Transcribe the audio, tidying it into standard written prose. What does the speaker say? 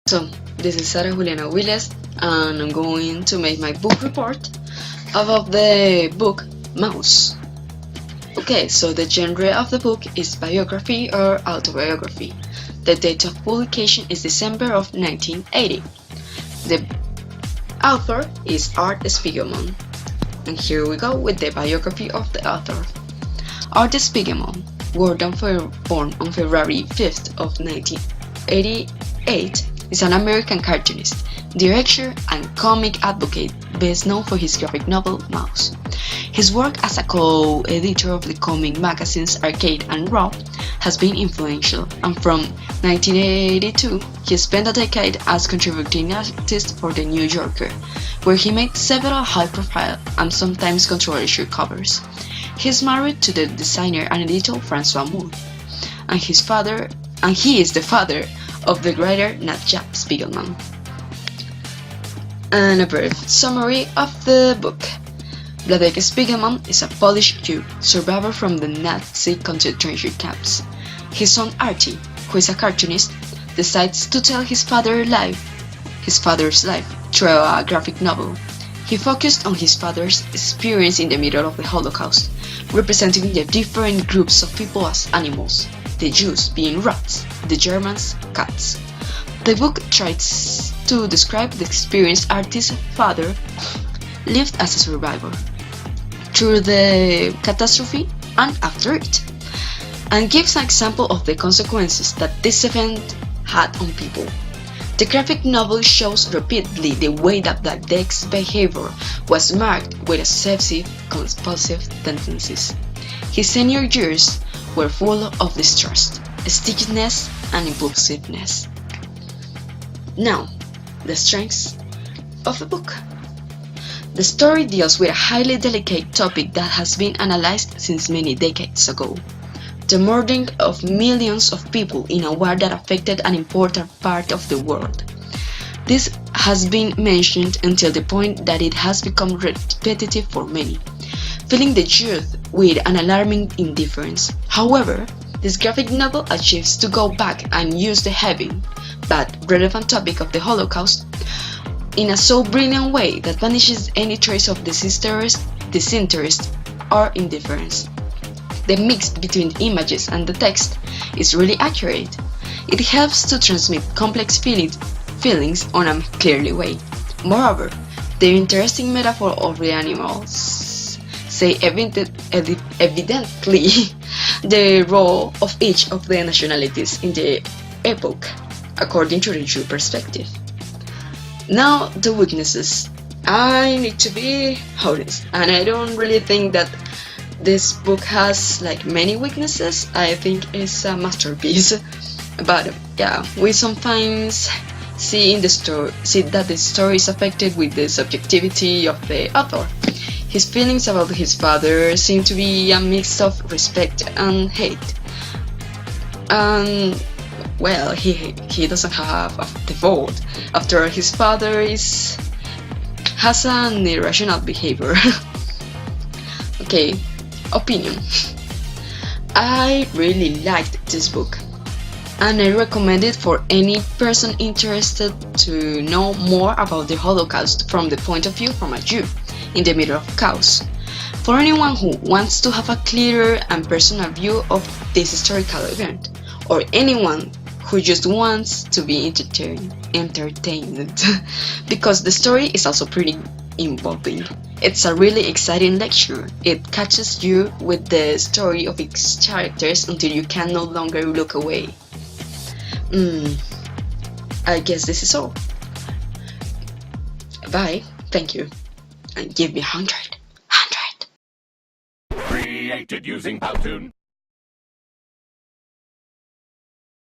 So, this is Sara Juliana Willes, and I'm going to make my book report about the book Mouse. Okay, so the genre of the book is biography or autobiography. The date of publication is December of 1980. The author is Art Spiegelman. And here we go with the biography of the author. Art Spiegelman, born on February 5th of 1988, is an American cartoonist, director, and comic advocate best known for his graphic novel Mouse. His work as a co-editor of the comic magazines Arcade and Raw has been influential, and from 1982 he spent a decade as contributing artist for The New Yorker, where he made several high-profile and sometimes controversial covers. He is married to the designer and editor Francois Moore, and he is the father of the writer Nadja Spiegelman. And a brief summary of the book. Wladek Spiegelman is a Polish Jew survivor from the Nazi concentration camps. His son Archie, who is a cartoonist, decides to tell his father's life through a graphic novel. He focused on his father's experience in the middle of the Holocaust, representing the different groups of people as animals, the Jews being rats, the Germans cats. The book tries to describe the experience artist's father lived as a survivor, through the catastrophe and after it, and gives an example of the consequences that this event had on people. The graphic novel shows repeatedly the way that Wladek's behavior was marked with obsessive-compulsive tendencies. His senior years were full of distrust, stickiness, and impulsiveness. Now, the strengths of the book. The story deals with a highly delicate topic that has been analyzed since many decades ago: the murdering of millions of people in a war that affected an important part of the world. This has been mentioned until the point that it has become repetitive for many, filling the youth with an alarming indifference. However, this graphic novel achieves to go back and use the heavy but relevant topic of the Holocaust in a so brilliant way that banishes any trace of disinterest or indifference. The mix between images and the text is really accurate. It helps to transmit complex feelings on a clearly way. Moreover, the interesting metaphor of the animals say evidently the role of each of the nationalities in the epoch, according to the Jew perspective. Now, the weaknesses. I need to be honest, and I don't really think that this book has many weaknesses. I think it's a masterpiece. But yeah, we sometimes see that the story is affected with the subjectivity of the author. His feelings about his father seem to be a mix of respect and hate. And well, he doesn't have a default. After all, his father has an irrational behavior. Okay, opinion. I really liked this book, and I recommend it for any person interested to know more about the Holocaust from the point of view from a Jew in the middle of chaos. For anyone who wants to have a clearer and personal view of this historical event, or anyone who just wants to be entertained because the story is also pretty involving. It's a really exciting lecture. It catches you with the story of its characters until you can no longer look away. I guess this is all. Bye, thank you, and give me 100. Created using Powtoon.